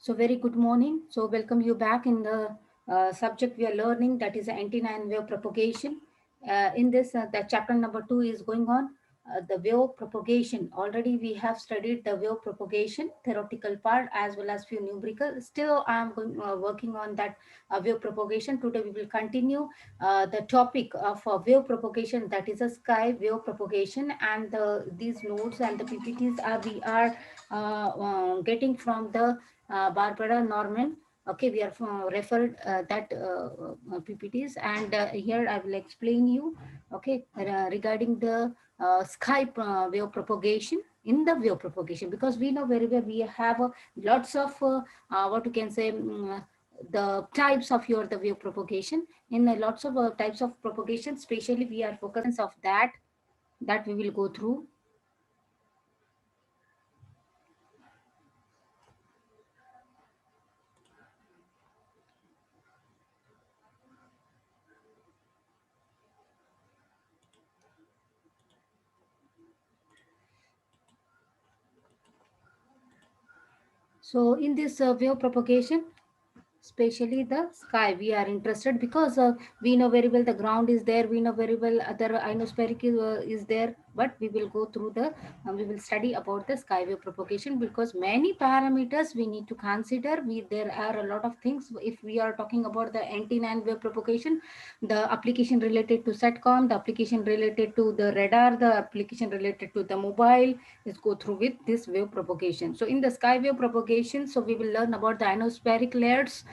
So very good morning. So welcome you back in the subject we are learning, that is antenna and wave propagation. In this, the chapter number 2 is going on, the wave propagation. Already we have studied the wave propagation theoretical part as well as few numerical. Still, I am working on that wave propagation. Today we will continue the topic of wave propagation, that is a sky wave propagation, and these notes and the PPTs are we are getting from the Barbara Norman. Okay, we are referred that PPTs, and here I will explain you. Okay, regarding the sky wave propagation in the wave propagation, because we know very well we have lots of what you can say. The types of your the wave propagation in lots of types of propagation, especially we are focusing of that we will go through. So in this wave propagation, especially the sky we are interested, because we know very well the ground is there, we know very well other ionospheric is there, but we will go through the we will study about the sky wave propagation, because many parameters we need to consider. There are a lot of things. If we are talking about the antenna and wave propagation, the application related to satcom, the application related to the radar, the application related to the mobile is go through with this wave propagation. So in the sky wave propagation, so we will learn about the ionospheric layers.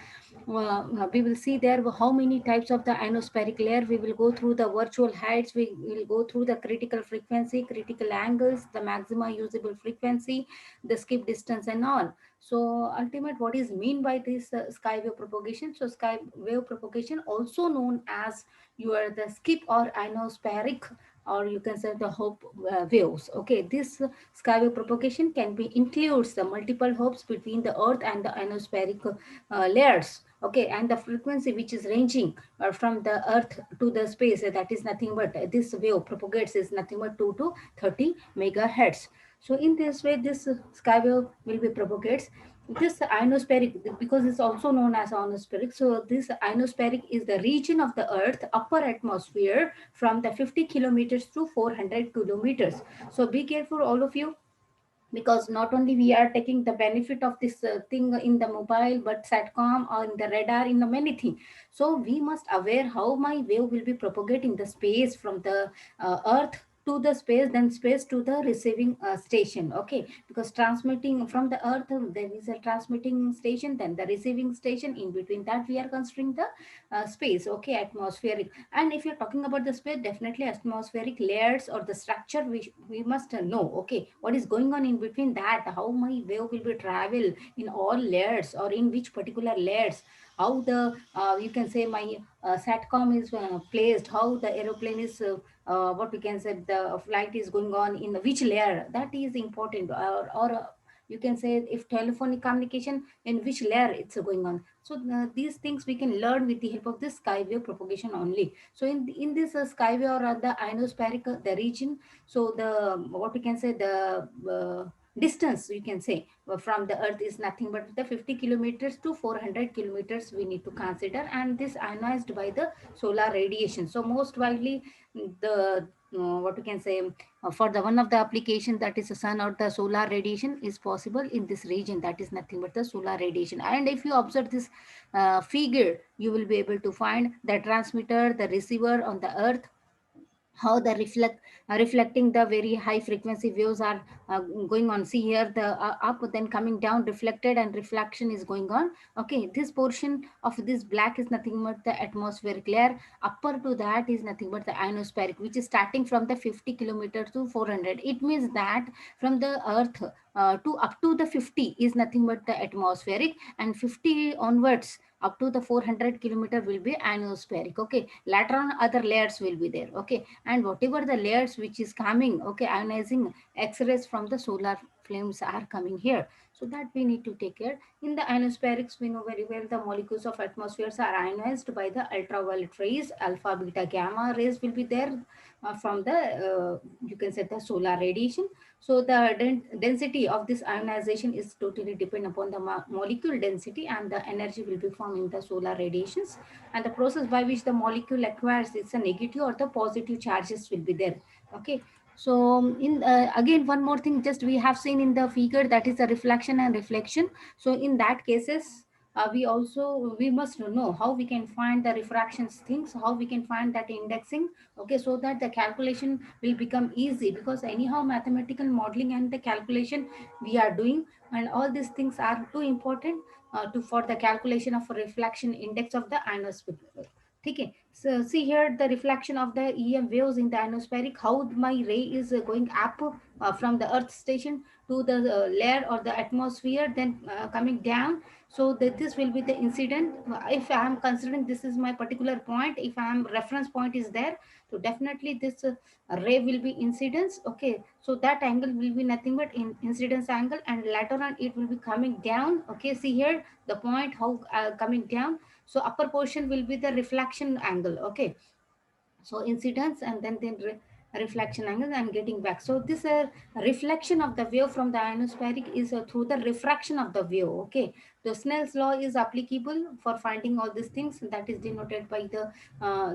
We will see there how many types of the ionospheric layer. We will go through the virtual heights, we will go through the critical frequency, critical angles, the maxima usable frequency, the skip distance and all. So ultimate, what is mean by this sky wave propagation? So sky wave propagation, also known as your the skip or ionospheric, or you can say the hope waves. Okay, this sky wave propagation can be includes the multiple hopes between the earth and the ionospheric layers. Okay, and the frequency which is ranging from the earth to the space, that is nothing but this wave propagates is nothing but 2 to 30 megahertz. So in this way, this sky wave will be propagates. This ionospheric, because it's also known as ionospheric, so this ionospheric is the region of the earth upper atmosphere from the 50 kilometers to 400 kilometers. So be careful all of you, because not only we are taking the benefit of this thing in the mobile, but satcom or in the radar, in the many things. So we must aware how my wave will be propagating the space from the earth to the space, then space to the receiving station. Okay, because transmitting from the earth, there is a transmitting station, then the receiving station. In between that we are considering the space. Okay, atmospheric. And if you're talking about the space, definitely atmospheric layers or the structure, we must know. Okay, what is going on in between that, how my wave will be travel in all layers or in which particular layers, how the you can say my satcom is placed, how the aeroplane is what we can say the flight is going on in which layer, that is important. Or you can say if telephonic communication, in which layer it's going on. So these things we can learn with the help of this skywave propagation only. So in this skywave or the ionospheric the region, so the what we can say the distance you can say from the earth is nothing but the 50 kilometers to 400 kilometers we need to consider, and this ionized by the solar radiation. So most widely the what we can say for the one of the application, that is the sun or the solar radiation is possible in this region, that is nothing but the solar radiation. And if you observe this figure, you will be able to find the transmitter, the receiver on the earth, how the reflecting the very high frequency waves are going on. See here the up then coming down, reflected and reflection is going on. Okay, this portion of this black is nothing but the atmospheric layer. Upper to that is nothing but the ionospheric, which is starting from the 50 kilometers to 400. It means that from the earth to up to the 50 is nothing but the atmospheric, and 50 onwards up to the 400 kilometer will be ionospheric. Okay, later on other layers will be there. Okay, and whatever the layers which is coming, okay, ionizing x-rays from the solar flames are coming here. So that we need to take care. In the ionospherics, we know very well the molecules of atmospheres are ionized by the ultraviolet rays. Alpha, beta, gamma rays will be there from the you can say the solar radiation. So the density of this ionization is totally depend upon the molecule density, and the energy will be formed in the solar radiations, and the process by which the molecule acquires it's a negative or the positive charges will be there. Okay. So in again one more thing, just we have seen in the figure, that is the reflection and reflection. So in that cases, we also we must know how we can find the refractions things, how we can find that indexing. Okay, so that the calculation will become easy, because anyhow mathematical modeling and the calculation we are doing, and all these things are too important to for the calculation of a reflection index of the ionosphere. Okay, so see here the reflection of the EM waves in the ionospheric, how my ray is going up from the earth station to the layer or the atmosphere, then coming down. So that this will be the incident. If I am considering this is my particular point, if I am reference point is there, so definitely this ray will be incidence. Okay, so that angle will be nothing but incidence angle, and later on it will be coming down. Okay, see here the point how coming down. So upper portion will be the reflection angle. Okay, so incidence, and then reflection angle and getting back. So this reflection of the wave from the ionospheric is through the refraction of the wave. Okay, the Snell's law is applicable for finding all these things, that is denoted by the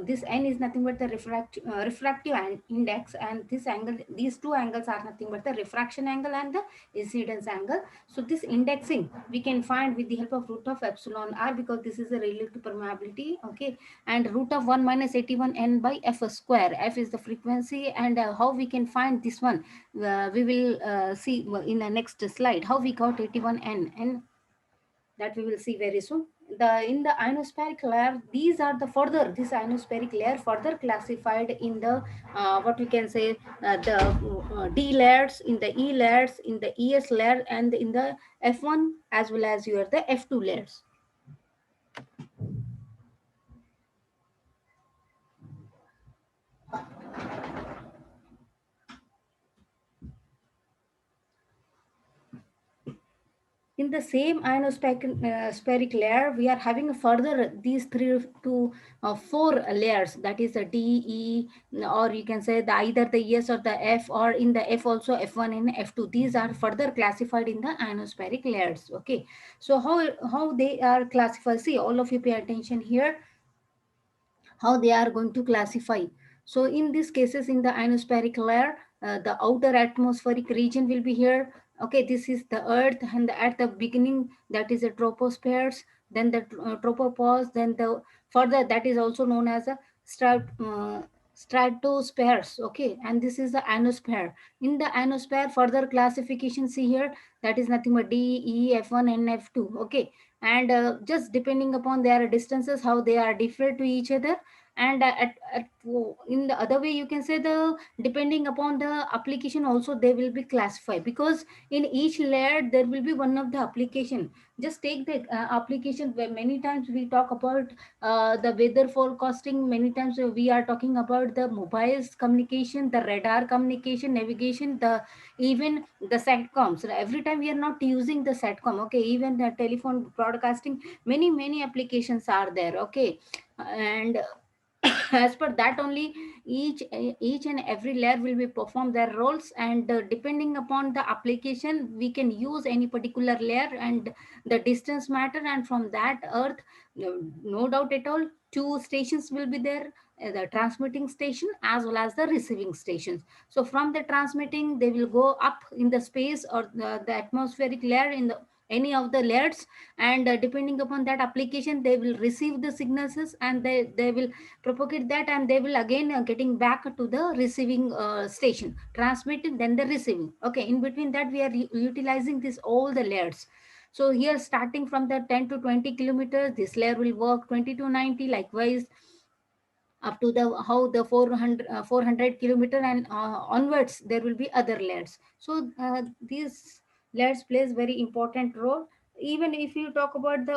this n is nothing but the refractive index, and this angle, these two angles are nothing but the refraction angle and the incidence angle. So this indexing we can find with the help of root of epsilon r, because this is a relative permeability. Okay, and root of 1 minus 81 n by f square. F is the frequency, and how we can find this one, we will see in the next slide how we got 81 n, and that we will see very soon. The in the ionospheric layer, these are the further, this ionospheric layer further classified in the what we can say, the D layers, in the E layers, in the ES layer, and in the F1 as well as your the F2 layers. In the same ionospheric layer, we are having further these three to four layers, that is a D, E, or you can say the either the ES or the F, or in the F also F1 and F2. These are further classified in the ionospheric layers. Okay, so how they are classified? See, all of you pay attention here how they are going to classify. So in these cases, in the ionospheric layer, the outer atmospheric region will be here. Okay, this is the earth, and at the beginning that is the tropospheres, then the tropopause, then the further that is also known as a stratospheres. Okay, and this is the ionosphere. In the ionosphere, further classification see here, that is nothing but D, E, F1 and F2. Okay, and just depending upon their distances, how they are different to each other. And in the other way you can say, the depending upon the application also they will be classified, because in each layer there will be one of the application. Just take the application where many times we talk about the weather forecasting, many times we are talking about the mobiles communication, the radar communication, navigation, the even the satcoms. So every time we are not using the satcom. Okay, even the telephone broadcasting, many applications are there. Okay, and as per that only, each and every layer will be perform their roles, and depending upon the application we can use any particular layer, and the distance matter, and from that earth, no doubt at all, two stations will be there, the transmitting station as well as the receiving stations. So from the transmitting they will go up in the space, or the atmospheric layer in the any of the layers, and depending upon that application they will receive the signals, and they will propagate that, and they will again getting back to the receiving station, transmitting then the receiving. Okay, in between that we are utilizing this all the layers. So here starting from the 10 to 20 kilometers, this layer will work 20 to 90, likewise up to the how the 400 kilometer and onwards there will be other layers. So these layers plays very important role. Even if you talk about the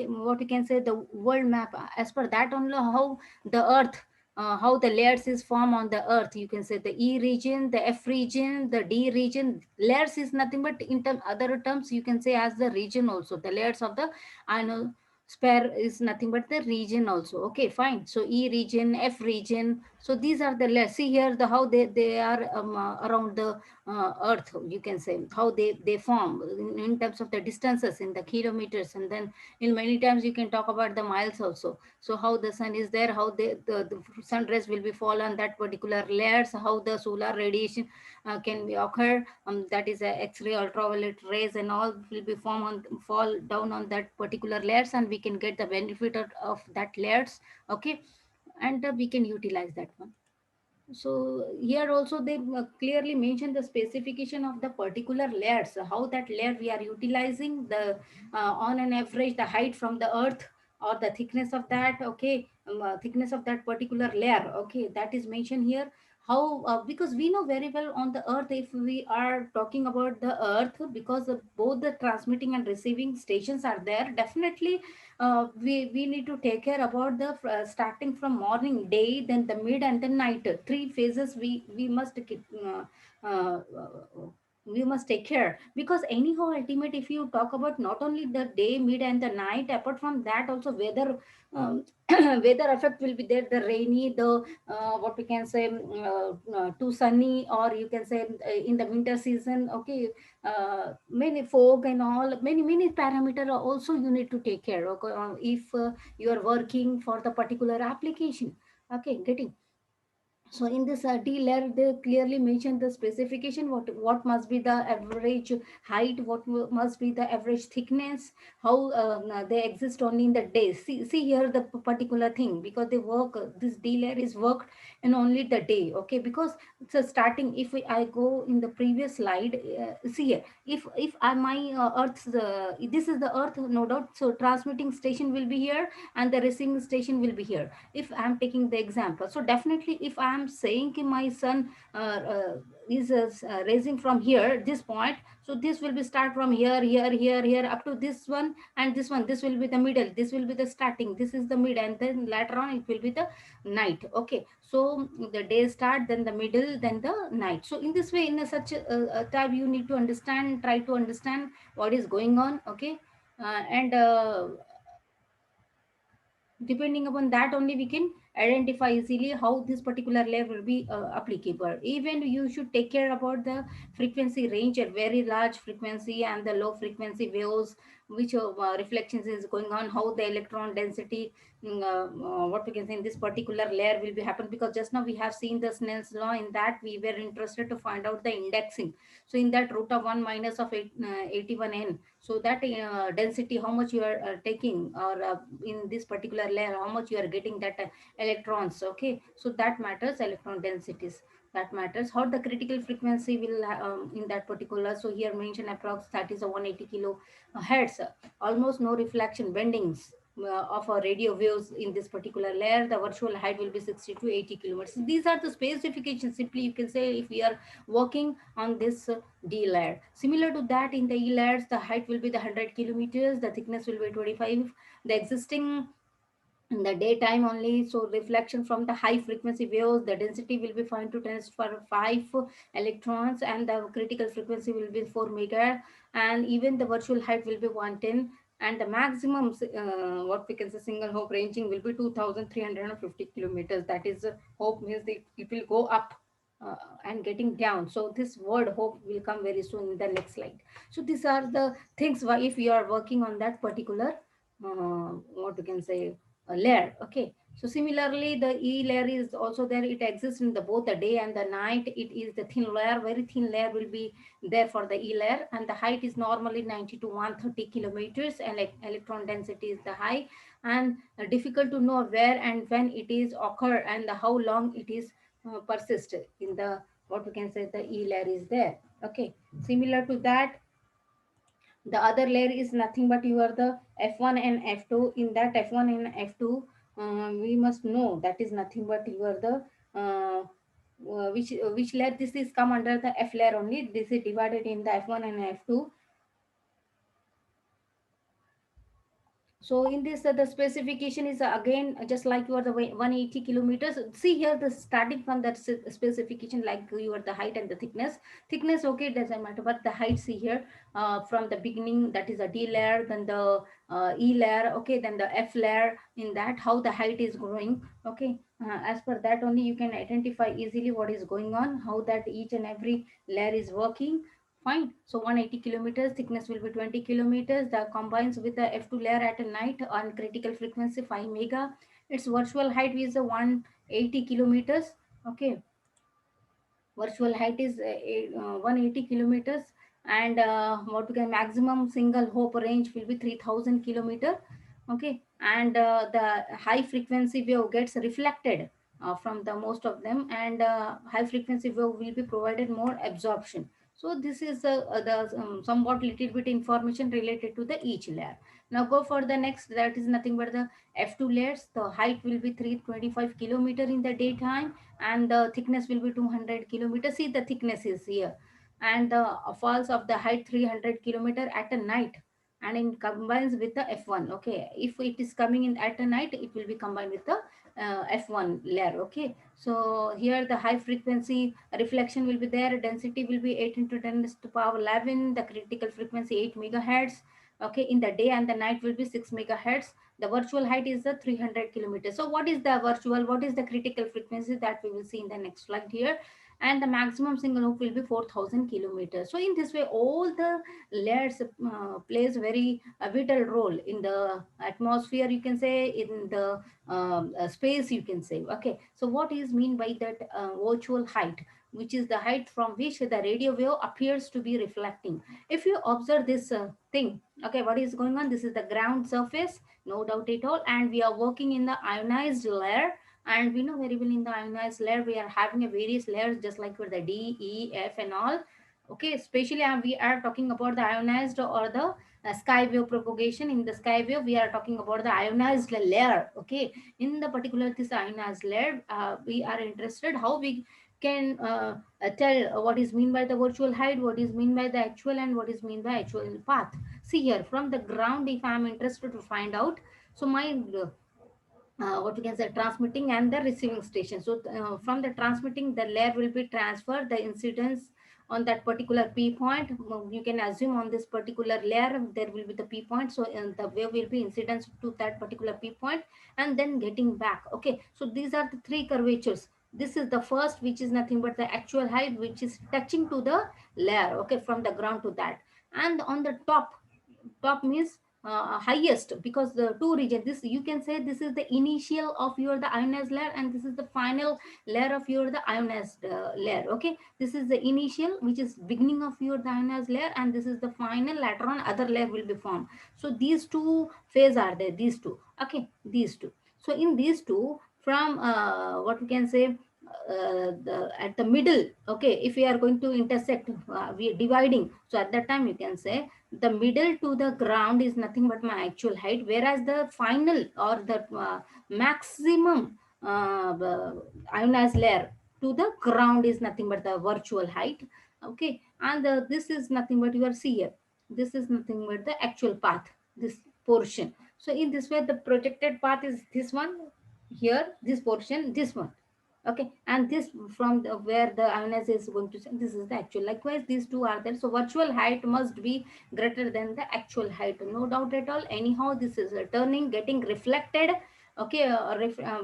what you can say, the world map, as per that only how the earth, how the layers is formed on the earth, you can say the E region, the F region, the D region. Layers is nothing but in other terms you can say as the region also, the layers of the ionosphere is nothing but the region also. Okay, fine. So E region, F region. So these are the layers. See here the how they are around the earth, you can say, how they form in terms of the distances in the kilometers, and then in many times you can talk about the miles also. So how the sun is there, how the sun rays will be fall on that particular layers, how the solar radiation can be occur, that is a x-ray, ultraviolet rays and all will be form on fall down on that particular layers, and we can get the benefit of that layers. Okay. And we can utilize that one. So here also they clearly mention the specification of the particular layers, how that layer we are utilizing, the on an average the height from the earth, or the thickness of that. Okay. Thickness of that particular layer. Okay, that is mentioned here. How because we know very well on the earth, if we are talking about the earth, because both the transmitting and receiving stations are there, definitely we need to take care about the starting from morning day, then the mid and the night, three phases we must keep, uh, uh, we must take care, because anyhow ultimate, if you talk about not only the day, mid and the night, apart from that also weather, weather effect will be there, the rainy, the what we can say, too sunny, or you can say in the winter season. Okay. Many fog and all, many parameter are also you need to take care of, if you are working for the particular application. Okay, getting. So in this D layer, they clearly mention the specification, what must be the average height, must be the average thickness, how they exist only in the day. See here the particular thing, because they work, this D layer is worked in only the day. Okay, because so starting, if I go in the previous slide, see here, if I my Earth's this is the Earth, no doubt. So transmitting station will be here, and the receiving station will be here, if I am taking the example. So definitely if I am saying ki my son is raising from here, this point, so this will be start from here up to this one, and this one, this will be the middle, this will be the starting, this is the mid, and then later on it will be the night. Okay, so the day start, then the middle, then the night. So in this way, in such a type, you need to understand, try to understand what is going on. Okay. And depending upon that only we can identify easily how this particular layer will be applicable. Even you should take care about the frequency range, a very large frequency and the low frequency waves, which reflections is going on, how the electron density, what we can say in this particular layer will be happen. Because just now we have seen the Snell's law, in that we were interested to find out the indexing. So in that root of 1 minus of 81n, so that density, how much you are taking, or in this particular layer how much you are getting that electrons. Okay, so that matters, electron densities, that matters. How the critical frequency will in that particular, so here mention approx, that is a 180 kilo hertz, almost no reflection bendings of a radio waves in this particular layer. The virtual height will be 60 to 80 kilometers. These are the specifications. Simply you can say, if we are working on this D layer. Similar to that, in the E layers, the height will be the 100 kilometers, the thickness will be 25. The existing in the daytime only, so reflection from the high frequency waves, the density will be 5 to 10 for 5 electrons, and the critical frequency will be 4 mega, and even the virtual height will be 110, and the maximum what we can say single hope ranging will be 2350 kilometers. That is hope means it will go up and getting down. So this word hope will come very soon in the next slide. So these are the things why, if you are working on that particular what we can say layer. Okay, so similarly the E layer is also there, it exists in the both the day and the night. It is the thin layer, very thin layer will be there for the E layer, and the height is normally 90 to 130 kilometers, and like electron density is the high, and difficult to know where and when it is occur, and how long it is persist in the, what we can say, the E layer is there. Okay, similar to that, the other layer is nothing but you are the F1 and F2. In that F1 and F2, we must know that is nothing but you are the which layer, this is come under the F layer only. This is divided in the F1 and F2. So in this, the specification is again just like you are the 180 kilometers. See here, the starting from that specification, like you are the height and the thickness. Thickness, okay, it doesn't matter, but the height, see here, from the beginning, that is a D layer, then the E layer, okay, then the F layer. In that, how the height is growing, okay. As per that only you can identify easily what is going on, how that each and every layer is working. Fine. So 180 kilometers, thickness will be 20 kilometers. That combines with the F2 layer at a night on critical frequency 5 mega. Its virtual height is 180 kilometers. Okay, virtual height is 180 kilometers, and what we can maximum single hope range will be 3000 kilometer. Okay, and the high frequency wave gets reflected from the most of them, and high frequency wave will be provided more absorption. So this is the somewhat little bit information related to the each layer. Now go for the next, that is nothing but the F2 layers. The height will be 325 kilometer in the daytime, and the thickness will be 200 kilometers. See, the thickness is here, and the falls of the height 300 kilometer at a night, and it combines with the F1. Okay, if it is coming in at a night, it will be combined with the F1 layer. Okay, so here the high frequency reflection will be there. Density will be 8 into 10 to the power 11. The critical frequency 8 megahertz. Okay, in the day and the night will be 6 megahertz. The virtual height is the 300 kilometers. So what is the virtual, what is the critical frequency, that we will see in the next slide here. And the maximum single loop will be 4000 kilometers. So in this way, all the layers plays very vital role in the atmosphere, you can say, in the space, you can say. Okay, so what is mean by that virtual height, which is the height from which the radio wave appears to be reflecting. If you observe this thing, okay, what is going on, this is the ground surface, no doubt at all, and we are working in the ionized layer. And we know very well, in the ionized layer we are having a various layers, just like with the D, E, F and all. Okay, especially we are talking about the ionized or the sky wave propagation. In the sky wave we are talking about the ionized layer. Okay, in the particular this ionized layer, we are interested how we can tell what is mean by the virtual height, what is mean by the actual, and what is mean by actual path. See here, from the ground, if I am interested to find out, so my what we can say, transmitting and the receiving station. So from the transmitting, the layer will be transferred, the incidence on that particular P point. You can assume on this particular layer there will be the P point. So the wave will be incidence to that particular P point, and then getting back. Okay, so these are the three curvatures. This is the first, which is nothing but the actual height, which is touching to the layer. Okay, from the ground to that. And on the top means highest, because the two region, this you can say, this is the initial of your the ionized layer, and this is the final layer of your the ionized layer. Okay, this is the initial, which is beginning of your the ionized layer, and this is the final, later on other layer will be formed. So these two phase are there, these two. Okay, these two. So in these two, from what we can say, at the middle, okay, if we are going to intersect, we are dividing, so at that time you can say the middle to the ground is nothing but my actual height, whereas the final or the maximum ionized layer to the ground is nothing but the virtual height. Okay, and this is nothing but your CF. This is nothing but the actual path, this portion. So in this way, the projected path is this one here, this portion, this one. Okay, and this from where the ionization is going to, this is the actual. Likewise, these two are there. So virtual height must be greater than the actual height, no doubt at all. Anyhow, this is turning, getting reflected. Okay,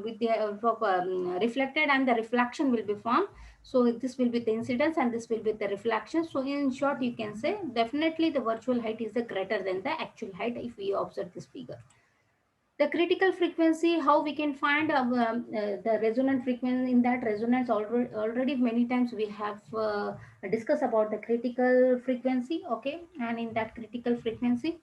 with the reflected, and the reflection will be formed. So this will be the incidence, and this will be the reflection. So in short, you can say definitely the virtual height is the greater than the actual height if we observe this figure. The critical frequency, how we can find the resonant frequency. In that resonance, already many times we have discussed about the critical frequency. Okay, and in that critical frequency,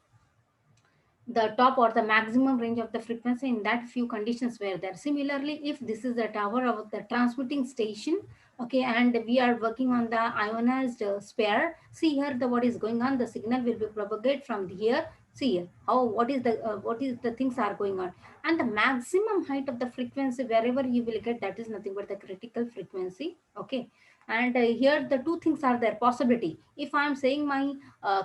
the top or the maximum range of the frequency, in that few conditions were there. Similarly, if this is the tower of the transmitting station, okay, and we are working on the ionized sphere, see here the what is going on, the signal will be propagate from here. See here how, what is the things are going on, and the maximum height of the frequency wherever you will get, that is nothing but the critical frequency. Okay, And here the two things are there possibility. If I am saying my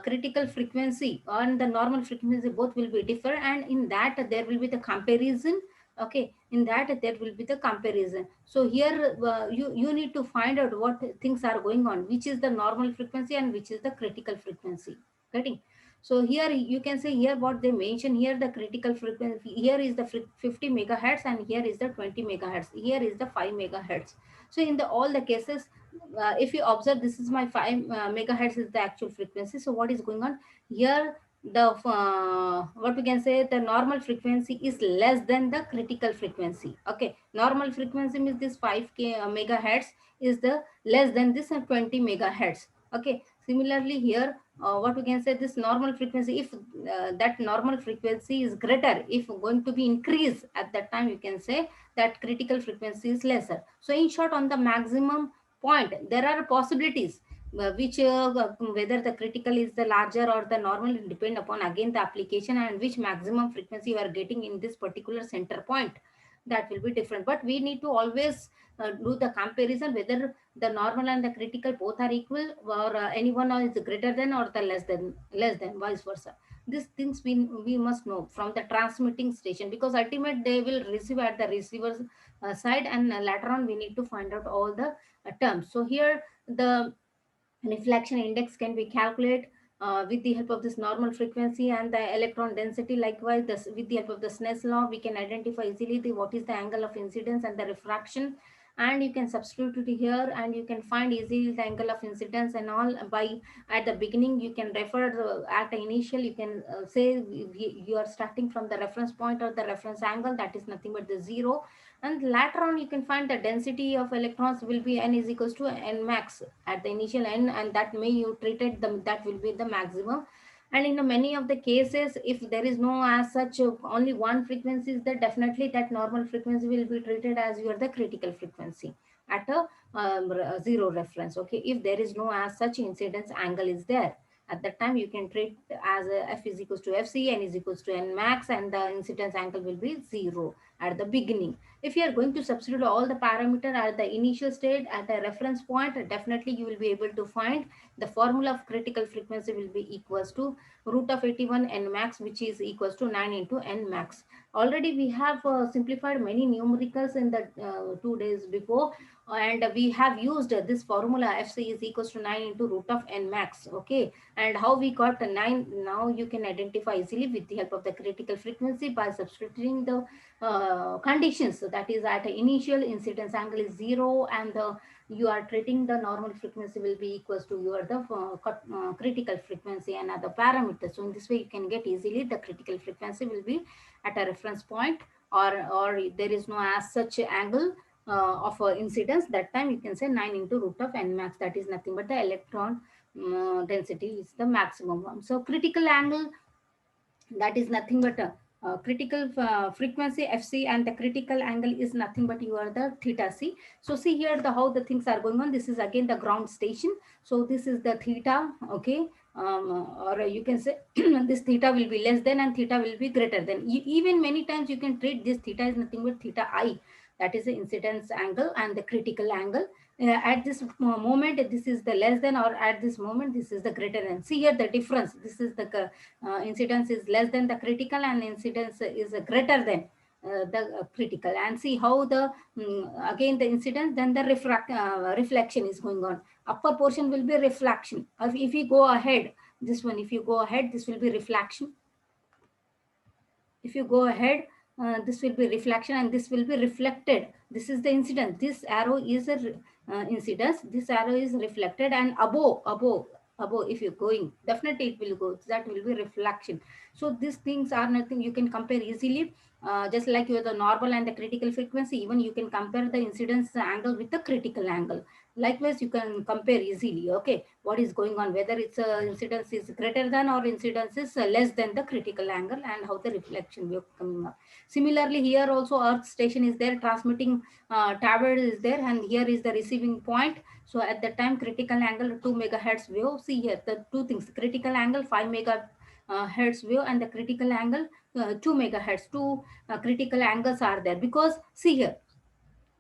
critical frequency and the normal frequency, both will be different, and in that there will be the comparison. Okay, in that there will be the comparison. So here you need to find out what things are going on, which is the normal frequency and which is the critical frequency. Getting? So here you can say, here what they mention here, the critical frequency here is the 50 megahertz, and here is the 20 megahertz, here is the 5 megahertz. So in the all the cases, if you observe, this is my 5 megahertz is the actual frequency. So what is going on here, the what we can say, the normal frequency is less than the critical frequency. Okay, normal frequency means this 5k megahertz is the less than this 20 megahertz. Okay, similarly here, what we can say, this normal frequency, if that normal frequency is greater, if going to be increased, at that time you can say that critical frequency is lesser. So in short, on the maximum point there are possibilities, which whether the critical is the larger or the normal, depend upon again the application and which maximum frequency you are getting in this particular center point. That will be different, but we need to always do the comparison whether the normal and the critical both are equal, or any one is greater than or the less than vice versa. These things we must know from the transmitting station, because ultimate they will receive at the receiver's side, and later on we need to find out all the terms. So here the reflection index can be calculated with the help of this normal frequency and the electron density. Likewise, this, with the help of the Snell's law, we can identify easily what is the angle of incidence and the refraction. And you can substitute it here, and you can find easily the angle of incidence and all by at the beginning. You can refer at the initial. You can say you are starting from the reference point or the reference angle, that is nothing but the zero, and later on you can find the density of electrons will be n is equals to n max at the initial n, and that may you treated them, that will be the maximum. And in many of the cases, if there is no as such only one frequency is there, definitely that normal frequency will be treated as your the critical frequency at a zero reference. Okay, if there is no as such incidence angle is there, at that time you can treat as f is equals to fc, n is equals to n max, and the incidence angle will be zero at the beginning. If you are going to substitute all the parameter at the initial state at a reference point, definitely you will be able to find the formula of critical frequency will be equals to root of 81 n max, which is equals to 9 into n max. Already we have simplified many numericals in the 2 days before, and we have used this formula fc is equals to 9 into root of n max. Okay, and how we got a 9, now you can identify easily with the help of the critical frequency by substituting the conditions. So that is at initial incidence angle is zero, and you are treating the normal frequency will be equals to your the critical frequency and other parameters. So in this way you can get easily the critical frequency will be at a reference point, or there is no as such angle of incidence, that time you can say 9 into root of n max, that is nothing but the electron density is the maximum one. So critical angle, that is nothing but a critical frequency fc, and the critical angle is nothing but you are the theta c. So see here the how the things are going on. This is again the ground station, so this is the theta. Okay, or you can say this theta will be less than and theta will be greater than. Even many times you can treat this theta is nothing but theta I, that is the incidence angle and the critical angle. At this moment this is the less than, or at this moment this is the greater than. See here the difference, this is the incidence is less than the critical, and incidence is greater than the critical. And see how the again the incidence, then the reflection is going on. Upper portion will be reflection. If you go ahead, this one, if you go ahead, this will be reflection. If you go ahead, this will be reflection, and this will be reflected. This is the incidence, this arrow is a incidence, this arrow is reflected, and above if you're going, definitely it will go, that will be reflection. So these things are nothing, you can compare easily, just like you have the normal and the critical frequency, even you can compare the incidence angle with the critical angle. Likewise you can compare easily. Okay, what is going on, whether it's incidence is greater than or incidence is less than the critical angle, and how the reflection wave coming up. Similarly here also earth station is there, transmitting tower is there, and here is the receiving point. So at the time critical angle 2 megahertz wave. See here the two things, critical angle 5 megahertz wave, and the critical angle 2 megahertz. Two critical angles are there, because see here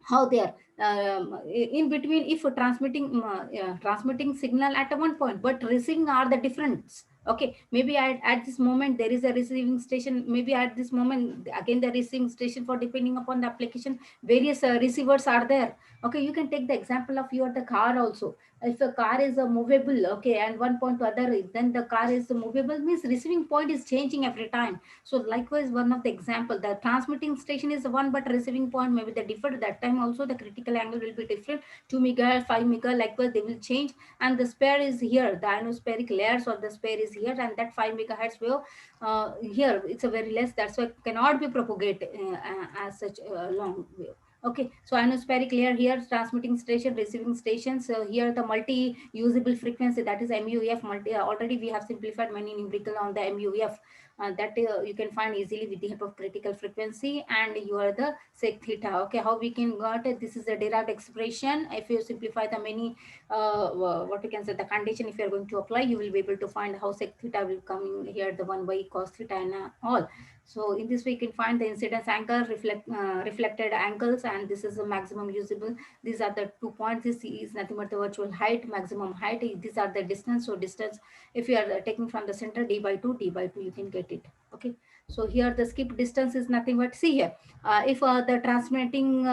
how they are. in between, if transmitting signal at one point but receiving are the difference. Okay, maybe at this moment there is a receiving station, maybe at this moment again the receiving station, for depending upon the application various receivers are there. Okay, you can take the example of your the car also. If a car is a movable, okay, and one point to other, then the car is movable means receiving point is changing every time. So likewise, one of the example, the transmitting station is one, but receiving point maybe the different. That time also the critical angle will be different. 2 megahertz, 5 megahertz, likewise they will change. And the spare is here. The ionospheric layers of the spare is here, and that 5 megahertz wave here it's a very less. That's why cannot be propagated as such a long wave. Okay, so ionospheric layer here, transmitting station, receiving station. So here the multi-usable frequency, that is MUF. Already we have simplified many numerical on the MUF, that you can find easily with the help of critical frequency, and you are the sec theta. Okay, how we can got it? This is a derived expression. If you simplify the many what you can say, the condition, if you are going to apply, you will be able to find how sec theta will come in here, the 1 by cos theta and all. So in this way you can find the incidence angle, reflected angles, and this is the maximum usable. These are the 2 points. This is nothing but the virtual height, maximum height. These are the distance. So distance, if you are taking from the center, d by 2 you can get it. Okay, so here the skip distance is nothing but, see here, if the transmitting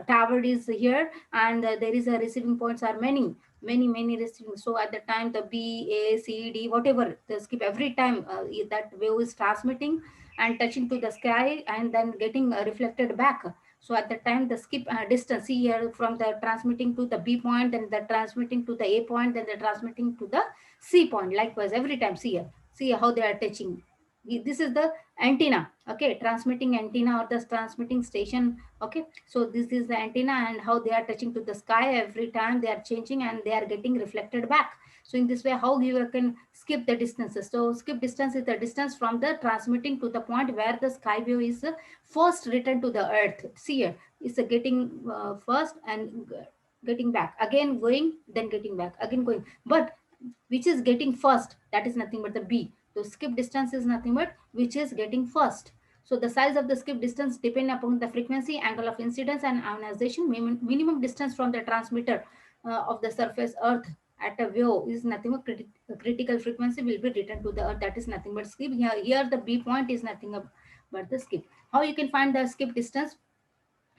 tower is here, and there is a receiving points are many receiving. So at the time the B, A, C, D, whatever, the skip every time that wave is transmitting and touching to the sky and then getting reflected back. So at the time the skip distance, see here, from the transmitting to the B point, then the transmitting to the A point, then the transmitting to the C point. Likewise, every time, see how they are touching. This is the antenna. Okay, transmitting antenna or the transmitting station. Okay, so this is the antenna, and how they are touching to the sky every time they are changing and they are getting reflected back. So in this way, how you can skip the distances. So skip distance is the distance from the transmitting to the point where the sky wave is first returned to the earth. See here, it's getting first and getting back, again going, then getting back, again going. But which is getting first, that is nothing but the B. So skip distance is nothing but which is getting first. So the size of the skip distance depend upon the frequency, angle of incidence, and ionization. Minimum distance from the transmitter of the surface earth at a wave is nothing but critical frequency will be returned to the earth, that is nothing but skip. Here the B point is nothing but the skip. How you can find the skip distance?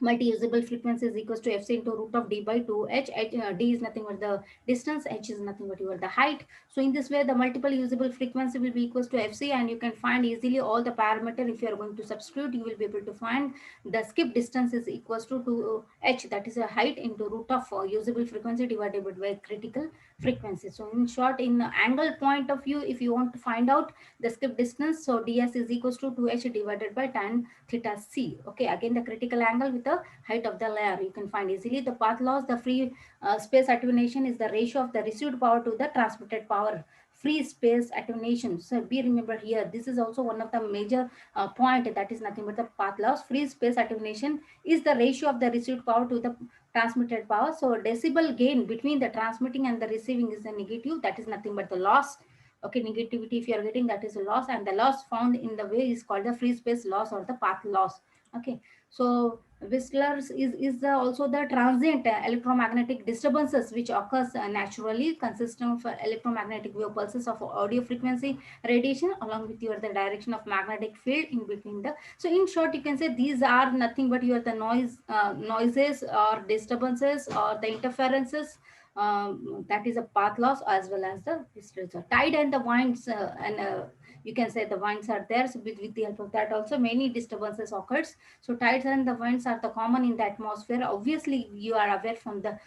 Multi-usable frequency is equals to fc into root of d by 2h. D is nothing but the distance, h is nothing but your the height. So in this way, the multiple usable frequency will be equals to fc, and you can find easily all the parameter. If you are going to substitute, you will be able to find the skip distance is equals to h, that is a height, into root of usable frequency divided by critical frequency. So in short, in angle point of view, if you want to find out the skip distance, so ds is equals to 2h divided by tan theta c. Okay, again the critical angle with the height of the layer, you can find easily. The path loss, the free space attenuation is the ratio of the received power to the transmitted power. Free space attenuation, so be remember here, this is also one of the major point, that is nothing but the path loss. Free space attenuation is the ratio of the received power to the transmitted power. So decibel gain between the transmitting and the receiving is the negative, that is nothing but the loss. Okay, negativity if you are getting, that is a loss, and the loss found in the way is called the free space loss or the path loss. Okay, so Whistler's is also the transient electromagnetic disturbances which occurs naturally, consisting of electromagnetic wave pulses of audio frequency radiation along with your the direction of magnetic field in between the. So in short, you can say these are nothing but your the noises or disturbances or the interferences, that is a path loss as well as the distance. Tide and the winds, and you can say the winds are there. So with the help of that also many disturbances occurs. So tides and the winds are the common in the atmosphere. Obviously you are aware from the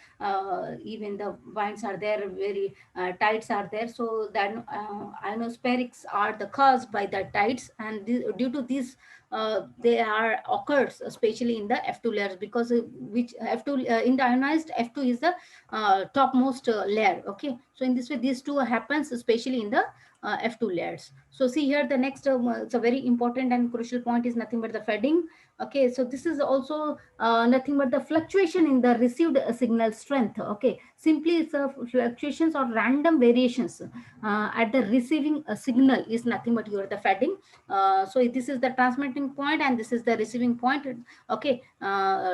even the winds are there, very tides are there. So then ionospherics are the caused by the tides, and due to this they are occurs especially in the F2 layers, because which F2 in the ionized F2 is the topmost layer. Okay, so in this way these two happens especially in the F2 layers. So see here the next it's a very important and crucial point is nothing but the fading. Okay, so this is also nothing but the fluctuation in the received signal strength. Okay, simply it's a fluctuations or random variations at the receiving signal is nothing but your the fading. So this is the transmitting point and this is the receiving point. Okay,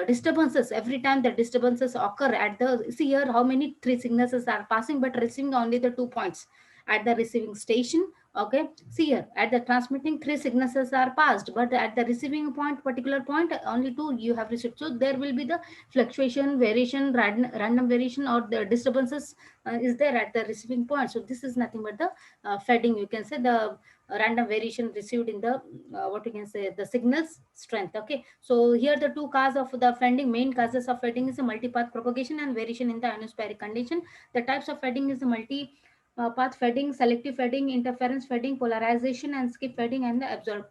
disturbances every time the disturbances occur at the, see here how many three signals are passing but receiving only the 2 points at the receiving station. Okay, see here at the transmitting three signals are passed but at the receiving point particular point only two you have received, so there will be the fluctuation variation random variation or the disturbances is there at the receiving point. So this is nothing but the fading, you can say the random variation received in the what you can say the signals strength. Okay, so here the two causes of the fading, main causes of fading is a multipath propagation and variation in the anospheric condition. The types of fading is the multi path fading, selective fading, interference fading, polarization and skip fading, and the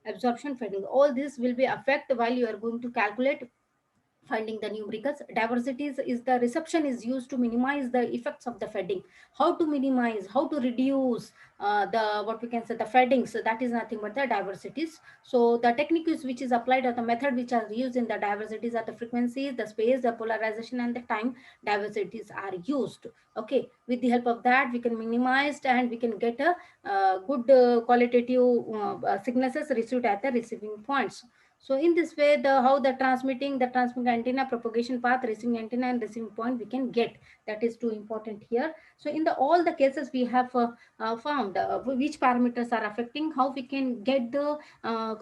absorption fading. All this will be affect while you are going to calculate finding the numericals. Diversities is the reception is used to minimize the effects of the fading. How to minimize, how to reduce the what we can say the fading, so that is nothing but the diversities. So the technique is which is applied or the method which are used in the diversities are the frequencies, the space, the polarization and the time diversities are used. Okay, with the help of that we can minimize and we can get a good qualitative signals received at the receiving points. So in this way, the transmitting antenna propagation path, receiving antenna and receiving point we can get. That is too important here. So in the all the cases we have found which parameters are affecting, how we can get the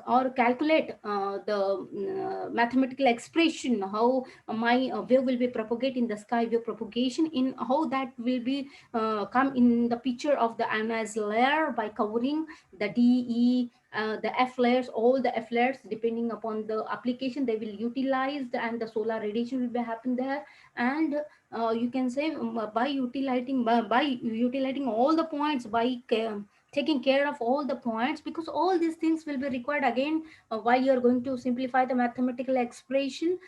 or calculate the mathematical expression, how my wave will be propagate in the sky wave propagation, in how that will be come in the picture of the ionized layer by covering the DE, the F layers, all the F layers, depending upon the application, they will utilize and the solar radiation will be happen there. And you can say by utilizing all the points, by taking care of all the points, because all these things will be required again while you are going to simplify the mathematical expression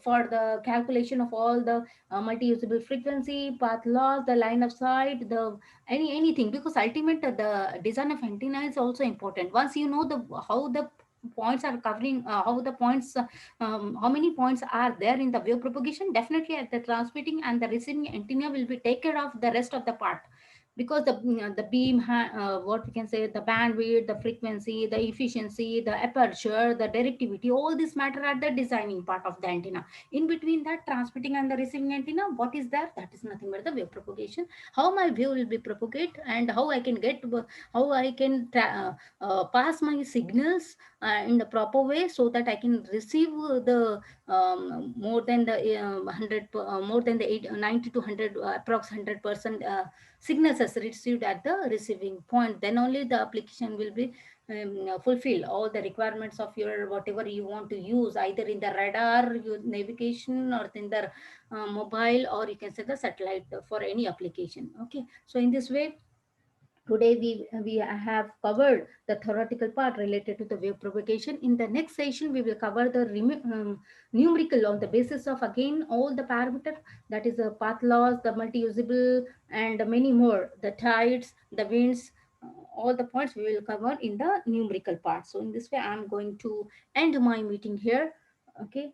for the calculation of all the multi-usable frequency, path loss, the line of sight, the anything, because ultimate the design of antenna is also important. Once you know the how the points are covering how the points how many points are there in the wave propagation, definitely at the transmitting and the receiving antenna will be take care of the rest of the part, because the beam what we can say the bandwidth, the frequency, the efficiency, the aperture, the directivity, all this matter at the designing part of the antenna. In between that transmitting and the receiving antenna, what is there? That is nothing but the wave propagation, how my wave will be propagate and how I can get how I can pass my signals in the proper way so that I can receive the more than the 100 more than the 90 to 100 approx 100% signals as received at the receiving point. Then only the application will be fulfill all the requirements of your whatever you want to use, either in the radar your navigation or in the mobile, or you can say the satellite for any application. Okay, so in this way today we have covered the theoretical part related to the wave propagation. In the next session, we will cover the numerical on the basis of again all the parameter, that is the path loss, the multi-usable, and many more, the tides, the winds, all the points we will cover in the numerical part. So in this way, I'm going to end my meeting here. Okay.